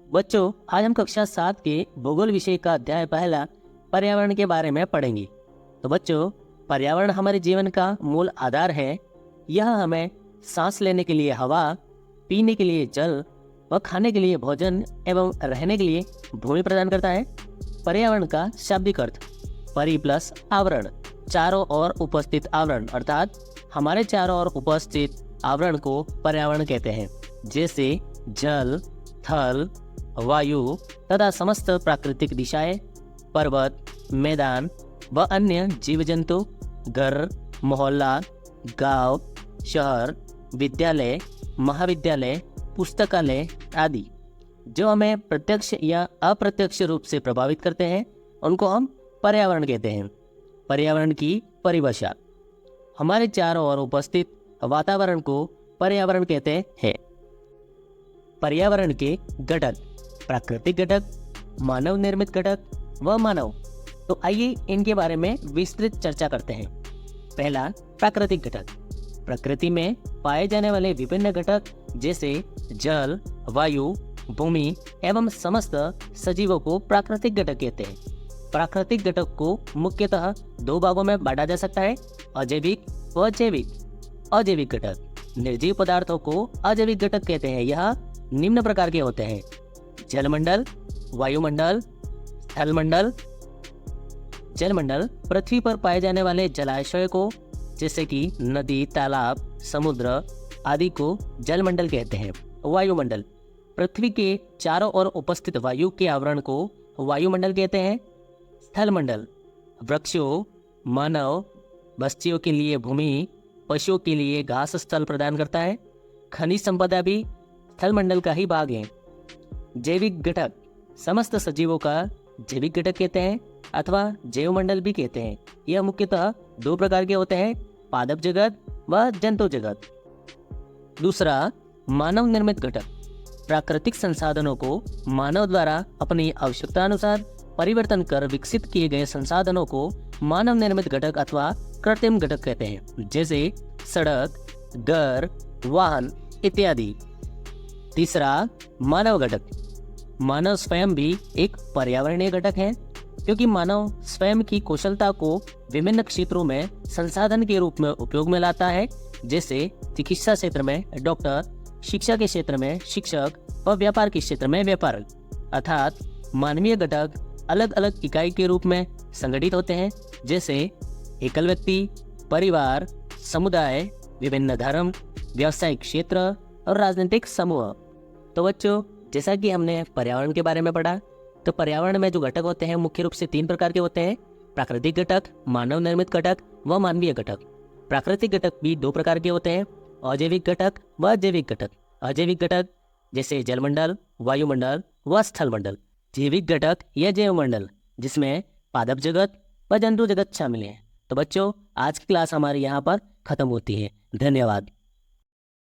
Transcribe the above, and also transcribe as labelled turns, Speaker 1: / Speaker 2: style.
Speaker 1: बच्चों, आज हम कक्षा 7 के भूगोल विषय का अध्याय पहला पर्यावरण के बारे में पढ़ेंगे। तो बच्चों, पर्यावरण हमारे जीवन का मूल आधार है। यह हमें सांस लेने के लिए हवा, पीने के लिए जल व खाने के लिए भोजन एवं रहने के लिए भूमि प्रदान करता है। पर्यावरण का शाब्दिक अर्थ परि प्लस आवरण, चारों ओर उपस्थित आवरण, अर्थात हमारे चारों ओर उपस्थित आवरण को पर्यावरण कहते हैं। जैसे जल, थल, वायु तथा समस्त प्राकृतिक दिशाएं, पर्वत, मैदान व अन्य जीव जंतु, घर, मोहल्ला, गांव, शहर, विद्यालय, महाविद्यालय, पुस्तकालय आदि जो हमें प्रत्यक्ष या अप्रत्यक्ष रूप से प्रभावित करते हैं, उनको हम पर्यावरण कहते हैं। पर्यावरण की परिभाषा: हमारे चारों ओर उपस्थित वातावरण को पर्यावरण कहते हैं। पर्यावरण के घटक: प्राकृतिक घटक, मानव निर्मित घटक व मानव। तो आइए इनके बारे में विस्तृत चर्चा करते हैं। पहला, प्राकृतिक घटक। प्रकृति में पाए जाने वाले विभिन्न घटक जैसे जल, वायु, भूमि एवं समस्त सजीवों को प्राकृतिक घटक कहते हैं। प्राकृतिक घटक को मुख्यतः दो भागों में बांटा जा सकता है: अजैविक व जैविक। अजैविक घटक: निर्जीव पदार्थों को अजैविक घटक कहते हैं। यह निम्न प्रकार के होते हैं: जलमंडल, वायुमंडल, स्थलमंडल। जलमंडल पृथ्वी पर पाए जाने वाले जलाशय को, जैसे कि नदी, तालाब, समुद्र आदि को जलमंडल कहते हैं। वायुमंडल पृथ्वी के चारों ओर उपस्थित वायु के आवरण को वायुमंडल कहते हैं। स्थलमंडल वृक्षों, मानव बस्तियों के लिए भूमि, पशुओं के लिए घास स्थल प्रदान करता है। खनिज संपदा भी स्थलमंडल का ही भाग है। जैविक घटक समस्त सजीवों का जैविक घटक कहते हैं अथवा जैवमंडल भी कहते हैं। यह मुख्यतः दो प्रकार के होते हैं: पादप जगत व जंतु जगत। दूसरा, मानव निर्मित घटक। प्राकृतिक संसाधनों को मानव द्वारा अपनी आवश्यकता अनुसार परिवर्तन कर विकसित किए गए संसाधनों को मानव निर्मित घटक अथवा कृत्रिम घटक कहते हैं, जैसे सड़क, घर, वाहन इत्यादि। तीसरा, मानव घटक। मानव स्वयं भी एक पर्यावरणीय घटक है, क्योंकि मानव स्वयं की कुशलता को विभिन्न क्षेत्रों में संसाधन के रूप में उपयोग में लाता है, जैसे चिकित्सा क्षेत्र में डॉक्टर, शिक्षा के क्षेत्र में शिक्षक व व्यापार के क्षेत्र में व्यापारक। अर्थात मानवीय घटक अलग अलग इकाई के रूप में संगठित होते हैं, जैसे एकल व्यक्ति, परिवार, समुदाय, विभिन्न धर्म, व्यावसायिक क्षेत्र और राजनीतिक समूह। तो बच्चों, जैसा कि हमने पर्यावरण के बारे में पढ़ा, तो पर्यावरण में जो घटक होते हैं मुख्य रूप से तीन प्रकार के होते हैं: प्राकृतिक घटक, मानव निर्मित घटक व मानवीय घटक। प्राकृतिक घटक भी दो प्रकार के होते हैं: अजैविक घटक व जैविक घटक। अजैविक घटक जैसे जलमंडल, वायुमंडल व स्थलमंडल। जैविक घटक या जैवमंडल, जिसमें पादप जगत व जंतु जगत शामिल हैं। तो बच्चों, आज की क्लास हमारी यहाँ पर खत्म होती है। धन्यवाद।